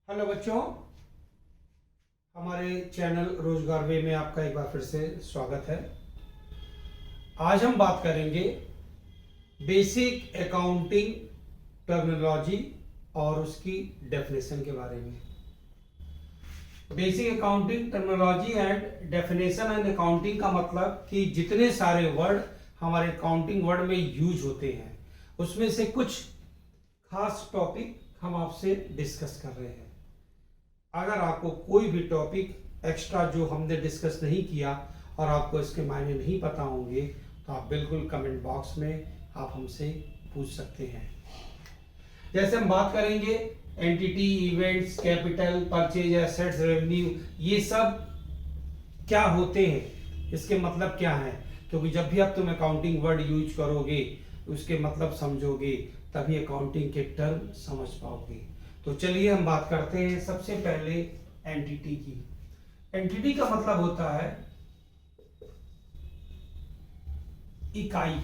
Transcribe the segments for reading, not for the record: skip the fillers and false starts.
Hello बच्चों, हमारे channel रोजगार वे में आपका एक बार फिर से स्वागत है। आज हम बात करेंगे बेसिक अकाउंटिंग टर्मिनोलॉजी और उसकी डेफिनेशन के बारे में। Basic accounting terminology and definition and accounting का मतलब कि जितने सारे वर्ड हमारे अकाउंटिंग वर्ड में यूज होते हैं उसमें से कुछ खास टॉपिक हम आपसे डिस्कस कर रहे हैं। अगर आपको कोई भी टॉपिक एक्स्ट्रा जो हमने डिस्कस नहीं किया और आपको इसके मायने नहीं पता होंगे तो आप बिल्कुल कमेंट बॉक्स में आप हमसे पूछ सकते हैं। जैसे हम बात करेंगे entity, events, capital, purchase, assets, revenue, ये सब क्या होते हैं, इसके मतलब क्या है, क्योंकि जब भी आप तुम अकाउंटिंग वर्ड यूज करोगे उसके मतलब समझोगे तभी अकाउंटिंग के टर्म समझ पाओगे। तो चलिए हम बात करते हैं सबसे पहले एंटिटी की। एंटिटी का मतलब होता है इकाई।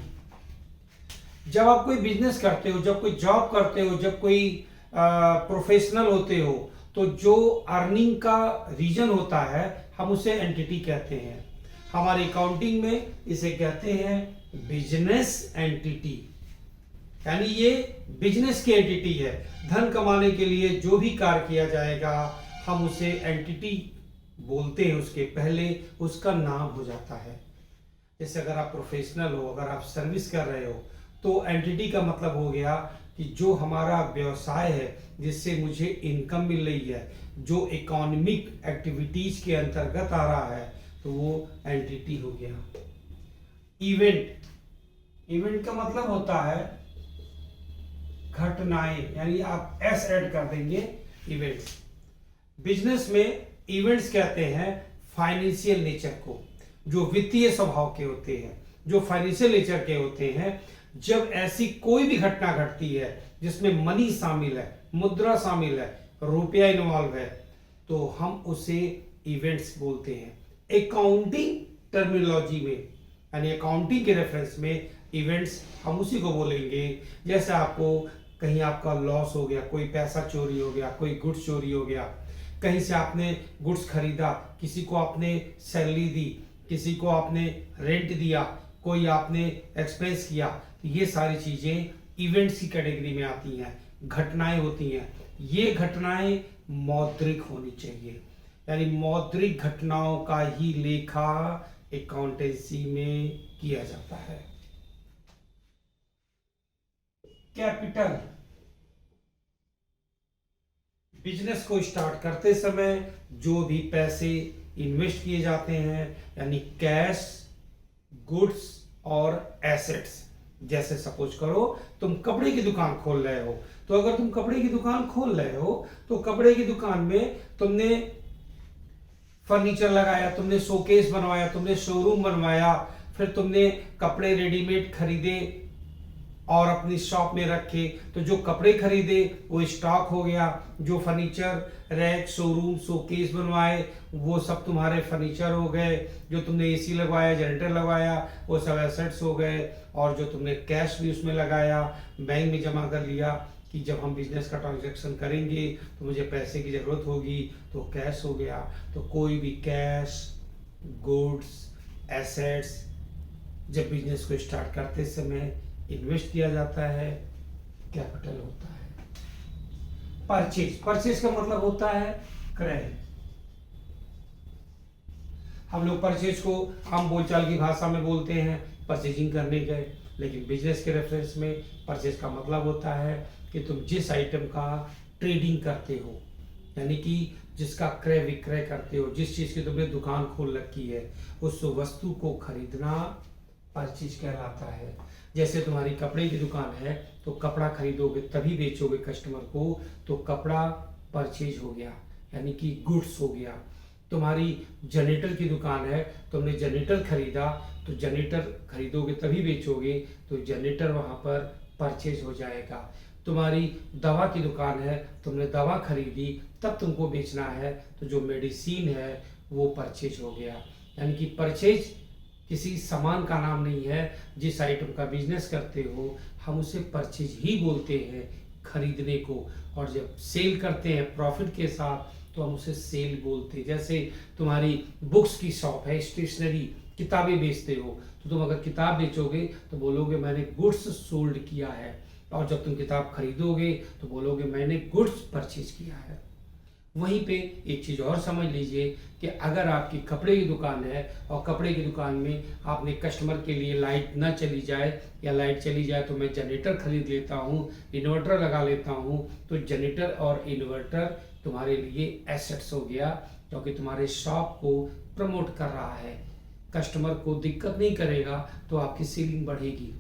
जब आप कोई बिजनेस करते हो, जब कोई जॉब करते हो, जब कोई प्रोफेशनल होते हो, तो जो अर्निंग का रीजन होता है हम उसे एंटिटी कहते हैं। हमारी अकाउंटिंग में इसे कहते हैं बिजनेस एंटिटी, यानी ये बिजनेस की एंटिटी है। धन कमाने के लिए जो भी कार्य किया जाएगा हम उसे एंटिटी बोलते हैं, उसके पहले उसका नाम हो जाता है। जैसे अगर आप प्रोफेशनल हो, अगर आप सर्विस कर रहे हो, तो एंटिटी का मतलब हो गया कि जो हमारा व्यवसाय है जिससे मुझे इनकम मिल रही है, जो इकोनॉमिक एक्टिविटीज के अंतर्गत आ रहा है, तो वो एंटिटी हो गया। इवेंट का मतलब होता है घटनाएं, यानी आप एस ऐड कर देंगे इवेंट्स। बिजनेस में इवेंट्स कहते हैं फाइनेंशियल नेचर को, जो वित्तीय स्वभाव के होते हैं, जो फाइनेंशियल नेचर के होते हैं। जब ऐसी कोई भी घटना घटती है जिसमें मनी शामिल है, मुद्रा शामिल है, रुपया इन्वॉल्व है, तो हम उसे इवेंट्स बोलते हैं। अकाउंटिंग टर्मिनोलॉजी में, यानी अकाउंटिंग के रेफरेंस में इवेंट्स हम उसी को बोलेंगे। जैसे आपको कहीं आपका लॉस हो गया, कोई पैसा चोरी हो गया, कोई गुड्स चोरी हो गया, कहीं से आपने गुड्स खरीदा, किसी को आपने सैलरी दी, किसी को आपने रेंट दिया, कोई आपने एक्सपेंस किया, तो ये सारी चीजें इवेंट्स की कैटेगरी में आती हैं, घटनाएं होती हैं। ये घटनाएं मौद्रिक होनी चाहिए, यानी मौद्रिक घटनाओं का ही लेखा अकाउंटेंसी में किया जाता है। कैपिटल, बिजनेस को स्टार्ट करते समय जो भी पैसे इन्वेस्ट किए जाते हैं, यानी कैश, गुड्स और एसेट्स। जैसे सपोज करो तुम कपड़े की दुकान खोल रहे हो, तो अगर तुम कपड़े की दुकान खोल रहे हो तो कपड़े की दुकान में तुमने फर्नीचर लगाया, तुमने शोकेस बनवाया, तुमने शोरूम बनवाया, फिर तुमने कपड़े रेडीमेड खरीदे और अपनी शॉप में रखे, तो जो कपड़े खरीदे वो स्टॉक हो गया, जो फर्नीचर, रैक, शोरूम, शोकेस बनवाए वो सब तुम्हारे फर्नीचर हो गए, जो तुमने एसी लगवाया, जनरेटर लगवाया वो सब एसेट्स हो गए, और जो तुमने कैश भी उसमें लगाया, बैंक में जमा कर लिया कि जब हम बिजनेस का ट्रांजैक्शन करेंगे तो मुझे पैसे की जरूरत होगी, तो कैश हो गया। तो कोई भी कैश, गुड्स, एसेट्स जब बिजनेस को स्टार्ट करते समय इन्वेस्ट किया जाता है, कैपिटल होता है। परचेज का मतलब होता है क्रय। हम लोग परचेज को आम बोलचाल की भाषा में बोलते हैं परचेजिंग करने गए, लेकिन बिजनेस के रेफरेंस में परचेज का मतलब होता है कि तुम जिस आइटम का ट्रेडिंग करते हो, यानी कि जिसका क्रय विक्रय करते हो, जिस चीज की तुमने दुकान खोल रखी है, उस वस्तु को खरीदना परचेज कहलाता है। जैसे तुम्हारी कपड़े की दुकान है तो कपड़ा खरीदोगे तभी बेचोगे कस्टमर को, तो कपड़ा परचेज हो गया, यानी कि गुड्स हो गया। तुम्हारी जनरेटर की दुकान है, तुमने जनरेटर खरीदा तो जनरेटर खरीदोगे तभी बेचोगे, तो जनरेटर वहां पर परचेज हो जाएगा। तुम्हारी दवा की दुकान है, तुमने दवा खरीदी तब तुमको बेचना है, तो जो मेडिसिन है वो परचेज हो गया। यानी कि परचेज किसी सामान का नाम नहीं है। जिस आइटम का बिजनेस करते हो हम उसे परचेज ही बोलते हैं, खरीदने को, और जब सेल करते हैं प्रॉफिट के साथ तो हम उसे सेल बोलते हैं। जैसे तुम्हारी बुक्स की शॉप है, स्टेशनरी, किताबें बेचते हो, तो तुम अगर किताब बेचोगे तो बोलोगे मैंने गुड्स सोल्ड किया है, और जब तुम किताब खरीदोगे तो बोलोगे मैंने गुड्स परचेज किया है। वहीं पे एक चीज़ और समझ लीजिए कि अगर आपकी कपड़े की दुकान है और कपड़े की दुकान में आपने कस्टमर के लिए लाइट ना चली जाए या लाइट चली जाए तो मैं जनरेटर खरीद लेता हूँ, इन्वर्टर लगा लेता हूँ, तो जनरेटर और इन्वर्टर तुम्हारे लिए एसेट्स हो गया, क्योंकि तुम्हारे शॉप को प्रमोट कर रहा है, कस्टमर को दिक्कत नहीं करेगा तो आपकी सेलिंग बढ़ेगी।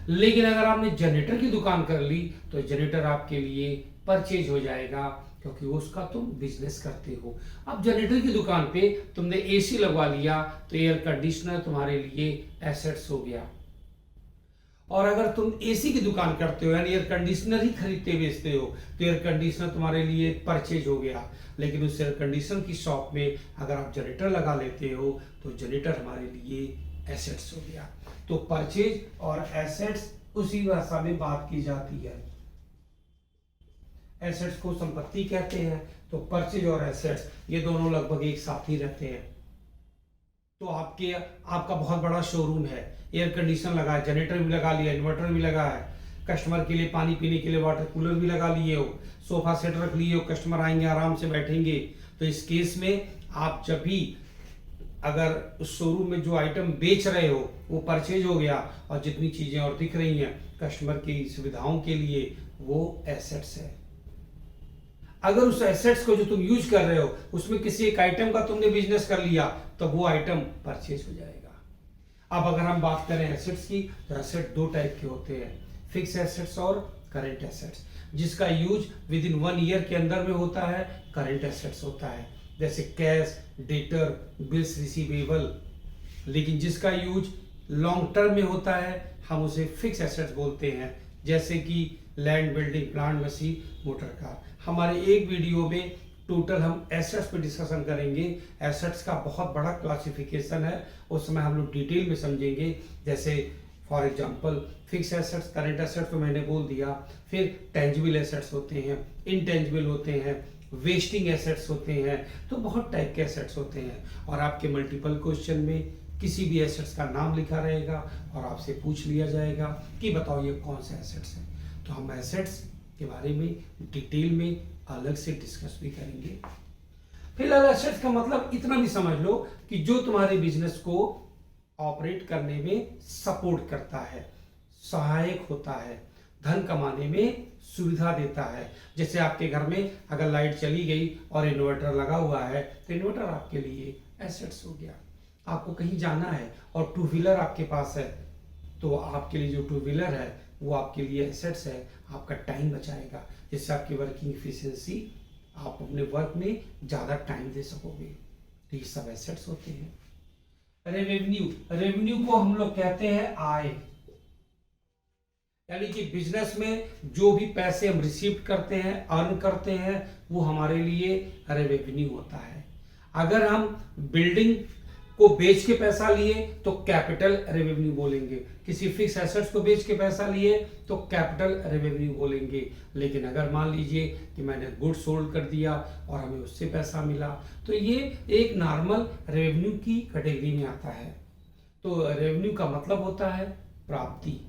लेकिन अगर आपने जनरेटर की दुकान कर ली तो जनरेटर आपके लिए परचेज हो जाएगा, क्योंकि उसका तुम बिजनेस करते हो। अब जनरेटर की दुकान पे तुमने एसी लगवा लिया तो एयर कंडीशनर तुम्हारे लिए एसेट्स हो गया। और अगर तुम एसी की दुकान करते हो यानी एयर कंडीशनर ही खरीदते बेचते हो तो एयर कंडीशनर तुम्हारे लिए परचेज हो गया। लेकिन उस एयर कंडीशनर की शॉप में अगर आप जनरेटर लगा लेते हो तो जनरेटर हमारे लिए एसेट्स हो गया। तो परचेज और एसेट्स उसी भाषा में बात की जाती है। एसेट्स को संपत्ति कहते हैं, तो परचेज और एसेट्स ये दोनों लगभग एक साथ ही रहते हैं। तो आपका बहुत बड़ा शोरूम है, एयर कंडीशनर लगा है, जनरेटर भी लगा लिया, इन्वर्टर भी लगा है, कस्टमर के लिए पानी पीने के लिए वाटर कूलर भी लगा लिए हो, सोफा सेट रख लिए हो, कस्टमर आएंगे आराम से बैठेंगे। तो इस केस में आप जब भी अगर उस शोरूम में जो आइटम बेच रहे हो वो परचेज हो गया और जितनी चीजें और दिख रही हैं कस्टमर की सुविधाओं के लिए वो एसेट्स है। अगर उस एसेट्स को जो तुम यूज कर रहे हो उसमें किसी एक आइटम का तुमने बिजनेस कर लिया तो वो आइटम परचेज हो जाएगा। अब अगर हम बात करें एसेट्स की तो एसेट दो टाइप के होते हैं, फिक्स एसेट्स और करंट एसेट्स। जिसका यूज विद इन 1 ईयर के अंदर में होता है करंट एसेट्स होता है, जैसे कैश, डेटर, बिल्स रिसीवेबल। लेकिन जिसका यूज लॉन्ग टर्म में होता है हम उसे फिक्स एसेट्स बोलते हैं, जैसे कि land, building, plant, machine, motor car. हमारे एक वीडियो में टोटल हम एसेट्स पे डिस्कशन करेंगे। एसेट्स का बहुत बड़ा क्लासिफिकेशन है, उस समय हम लोग डिटेल में समझेंगे। जैसे for example fix assets, current assets तो मैंने बोल दिया, फिर टेंजिबल एसेट्स होते हैं, इनटेंजिबल होते हैं, वेस्टिंग एसेट्स होते हैं, तो बहुत टाइप के एसेट्स होते हैं। और आपके मल्टीपल क्वेश्चन में किसी भी एसेट्स का नाम लिखा रहेगा और आपसे पूछ लिया जाएगा कि बताओ ये कौन से एसेट्स हैं। तो हम एसेट्स के बारे में डिटेल में अलग से डिस्कस भी करेंगे। फिलहाल एसेट्स का मतलब इतना भी समझ लो कि जो तुम्हारे बिजनेस को ऑपरेट करने में सपोर्ट करता है, सहायक होता है, धन कमाने में सुविधा देता है। जैसे आपके घर में अगर लाइट चली गई और इन्वर्टर लगा हुआ है तो इन्वर्टर आपके लिए एसेट्स हो गया। आपको कहीं जाना है और टू व्हीलर आपके पास है तो आपके लिए जो टू व्हीलर है वो आपके लिए एसेट्स है, आपका टाइम बचाएगा, जिससे आपकी वर्किंग एफिशिएंसी, आप अपने वर्क में ज़्यादा टाइम दे सकोगे। तो ये सब एसेट्स होते हैं। रेवेन्यू, रेवेन्यू को हम लोग कहते हैं आय, यानी कि बिजनेस में जो भी पैसे हम रिसीव करते हैं, अर्न करते हैं, वो हमारे लिए रेवेन्यू होता है। अगर हम बिल्डिंग को बेच के पैसा लिए तो कैपिटल रेवेन्यू बोलेंगे, किसी फिक्स एसेट्स को बेच के पैसा लिए तो कैपिटल रेवेन्यू बोलेंगे। लेकिन अगर मान लीजिए कि मैंने गुड्स सोल्ड कर दिया और हमें उससे पैसा मिला तो ये एक नॉर्मल रेवेन्यू की कैटेगरी में आता है। तो रेवेन्यू का मतलब होता है प्राप्ति,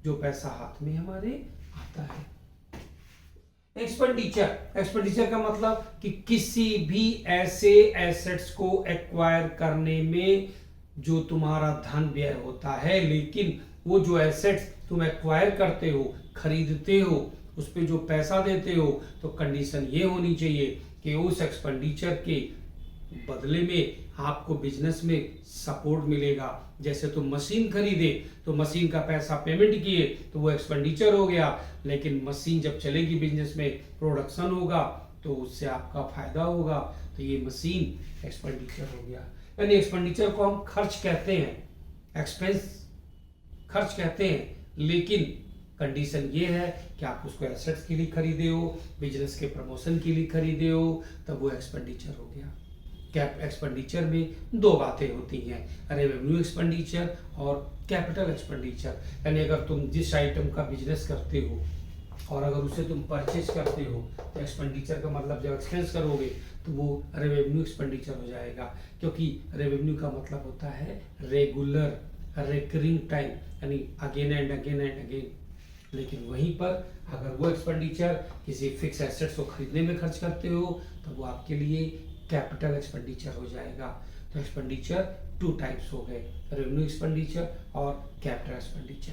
जो पैसा हाथ में हमारे आता है। एक्सपेंडिचर, एक्सपेंडिचर का मतलब कि किसी भी ऐसे एसेट्स को एक्वायर करने में जो तुम्हारा धन व्यय होता है, लेकिन वो जो एसेट्स तुम एक्वायर करते हो, खरीदते हो, उस पे जो पैसा देते हो, तो कंडीशन ये होनी चाहिए कि उस एक्सपेंडिचर के बदले में आपको बिजनेस में सपोर्ट मिलेगा। जैसे तुम मशीन खरीदे तो मशीन का पैसा पेमेंट किए तो वो एक्सपेंडिचर हो गया, लेकिन मशीन जब चलेगी बिजनेस में, प्रोडक्शन होगा तो उससे आपका फायदा होगा, तो ये मशीन एक्सपेंडिचर हो गया। यानी एक्सपेंडिचर को हम खर्च कहते हैं, एक्सपेंस खर्च कहते हैं, लेकिन कंडीशन ये है कि आप उसको एसेट्स के लिए खरीदे हो, बिजनेस के प्रमोशन के लिए खरीदे हो, तब वो एक्सपेंडिचर हो गया। कैप एक्सपेंडिचर में दो बातें होती हैं, रेवेन्यू एक्सपेंडिचर और कैपिटल एक्सपेंडिचर। यानी अगर तुम जिस आइटम का बिजनेस करते हो और अगर उसे तुम परचेज करते हो तो एक्सपेंडिचर का मतलब जब एक्सपेंस करोगे तो वो रेवेन्यू एक्सपेंडिचर हो जाएगा, क्योंकि रेवेन्यू का मतलब होता है रेगुलर रिकरिंग टाइम, यानी again and again and again. लेकिन वहीं पर अगर वो एक्सपेंडिचर किसी फिक्स एसेट्स को खरीदने में खर्च करते हो तो वो आपके लिए कैपिटल एक्सपेंडिचर हो जाएगा। तो एक्सपेंडिचर टू टाइप्स हो गए, रेवेन्यू एक्सपेंडिचर और कैपिटल एक्सपेंडिचर।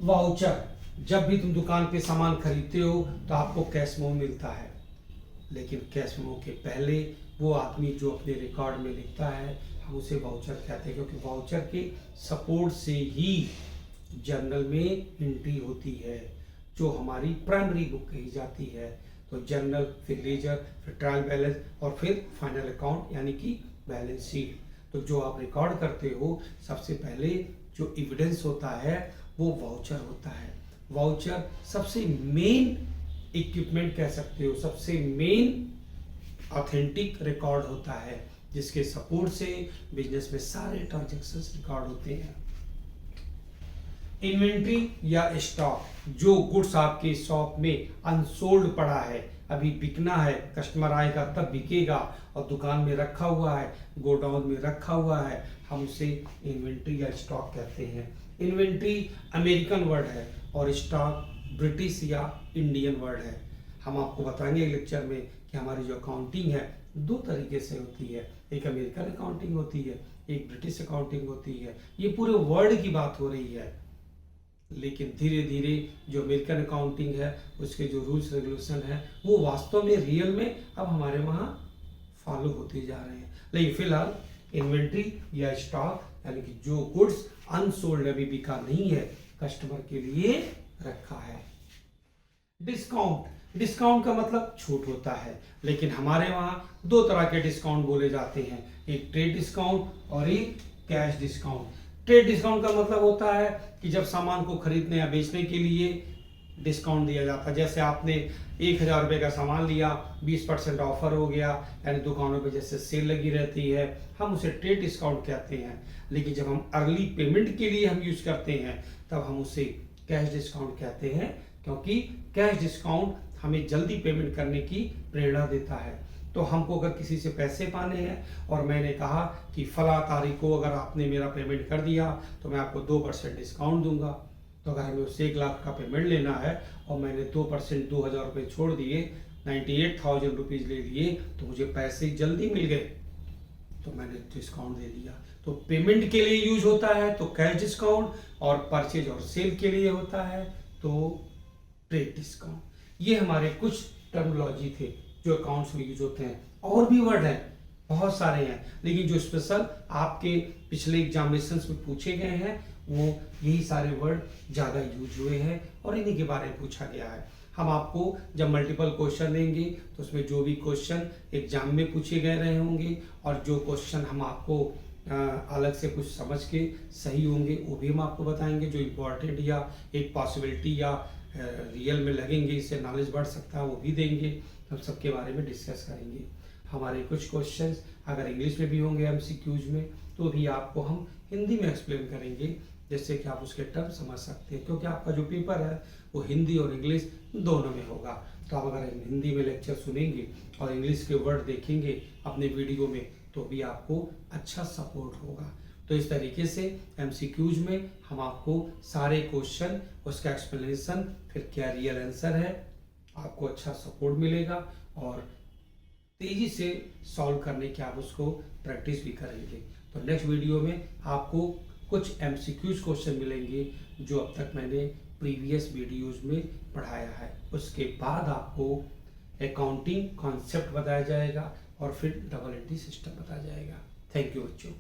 वाउचर, जब भी तुम दुकान पे सामान खरीदते हो तो आपको कैश मेमो मिलता है, लेकिन कैश मेमो के पहले वो आदमी जो अपने रिकॉर्ड में लिखता है हम उसे वाउचर कहते हैं, क्योंकि वाउचर के सपोर्ट से ही जर्नल में एंट्री होती है जो हमारी प्राइमरी बुक कही जाती है। तो जर्नल, फिर लेजर, फिर ट्रायल बैलेंस और फिर फाइनल अकाउंट यानी कि बैलेंस शीट। तो जो आप रिकॉर्ड करते हो सबसे पहले जो एविडेंस होता है वो वाउचर होता है। वाउचर सबसे मेन इक्विपमेंट कह सकते हो, सबसे मेन ऑथेंटिक रिकॉर्ड होता है जिसके सपोर्ट से बिजनेस में सारे ट्रांजैक्शंस रिकॉर्ड होते हैं। इन्वेंट्री या स्टॉक, जो गुड्स आपके शॉप में अनसोल्ड पड़ा है, अभी बिकना है, कस्टमर आएगा तब बिकेगा और दुकान में रखा हुआ है, गोडाउन में रखा हुआ है, हम उसे इन्वेंट्री या स्टॉक कहते हैं। इन्वेंट्री अमेरिकन वर्ड है और स्टॉक ब्रिटिश या इंडियन वर्ड है। हम आपको बताएंगे लेक्चर में कि हमारी जो अकाउंटिंग है दो तरीके से होती है, एक अमेरिकन अकाउंटिंग होती है, एक ब्रिटिश अकाउंटिंग होती है। ये पूरे वर्ल्ड की बात हो रही है, लेकिन धीरे धीरे जो अमेरिकन अकाउंटिंग है उसके जो रूल्स रेगुलेशन है वो वास्तव में रियल में अब हमारे वहाँ फॉलो होते जा रहे हैं। लेकिन फिलहाल इन्वेंट्री या स्टॉक यानी कि जो गुड्स अनसोल्ड अभी बिका नहीं है, कस्टमर के लिए रखा है। डिस्काउंट, डिस्काउंट का मतलब छूट होता है, लेकिन हमारे वहाँ दो तरह के डिस्काउंट बोले जाते हैं, एक ट्रेड डिस्काउंट और एक कैश डिस्काउंट। ट्रेड डिस्काउंट का मतलब होता है कि जब सामान को खरीदने या बेचने के लिए डिस्काउंट दिया जाता है। जैसे आपने 1000 रुपये का सामान लिया, 20% ऑफर हो गया, यानी दुकानों पे जैसे सेल लगी रहती है, हम उसे ट्रेड डिस्काउंट कहते हैं। लेकिन जब हम अर्ली पेमेंट के लिए हम यूज करते हैं तब हम उसे कैश डिस्काउंट कहते हैं, क्योंकि कैश डिस्काउंट हमें जल्दी पेमेंट करने की प्रेरणा देता है। तो हमको अगर किसी से पैसे पाने हैं और मैंने कहा कि फला तारीख को अगर आपने मेरा पेमेंट कर दिया तो मैं आपको 2% डिस्काउंट दूंगा, तो अगर हमें उससे 1 लाख का पेमेंट लेना है और मैंने 2% 2000 रुपये छोड़ दिए, 98,000 रुपीज़ ले लिए, तो मुझे पैसे जल्दी मिल गए तो मैंने डिस्काउंट दे दिया। तो पेमेंट के लिए यूज होता है तो कैश डिस्काउंट, और परचेज और सेल के लिए होता है तो ट्रेड डिस्काउंट। ये हमारे कुछ टर्मिनोलॉजी थे जो अकाउंट्स में यूज होते हैं। और भी वर्ड हैं, बहुत सारे हैं, लेकिन जो स्पेशल आपके पिछले एग्जामिनेशंस में पूछे गए हैं वो यही सारे वर्ड ज़्यादा यूज हुए हैं और इन्हीं के बारे में पूछा गया है। हम आपको जब मल्टीपल क्वेश्चन देंगे तो उसमें जो भी क्वेश्चन एग्जाम में पूछे गए रहे होंगे और जो क्वेश्चन हम आपको अलग से कुछ समझ के सही होंगे वो भी हम आपको बताएंगे। जो इम्पोर्टेंट या एक पॉसिबिलिटी या रियल में लगेंगे, इससे नॉलेज बढ़ सकता है, वो भी देंगे। हम सबके बारे में डिस्कस करेंगे। हमारे कुछ क्वेश्चंस अगर इंग्लिश में भी होंगे एमसीक्यूज में तो भी आपको हम हिंदी में एक्सप्लेन करेंगे, जिससे कि आप उसके टर्म समझ सकते हैं, क्योंकि आपका जो पेपर है वो हिंदी और इंग्लिश दोनों में होगा। तो आप अगर हिंदी में लेक्चर सुनेंगे और इंग्लिश के वर्ड देखेंगे अपने वीडियो में तो भी आपको अच्छा सपोर्ट होगा। तो इस तरीके से एमसीक्यूज में हम आपको सारे क्वेश्चन, उसका एक्सप्लेनेशन, फिर क्या रियल आंसर है, आपको अच्छा सपोर्ट मिलेगा और तेजी से सॉल्व करने की आप उसको प्रैक्टिस भी करेंगे। तो नेक्स्ट वीडियो में आपको कुछ एमसीक्यूज क्वेश्चन मिलेंगे जो अब तक मैंने प्रीवियस वीडियोस में पढ़ाया है। उसके बाद आपको अकाउंटिंग कॉन्सेप्ट बताया जाएगा और फिर डबल एंट्री सिस्टम बताया जाएगा। थैंक यू बच्चों।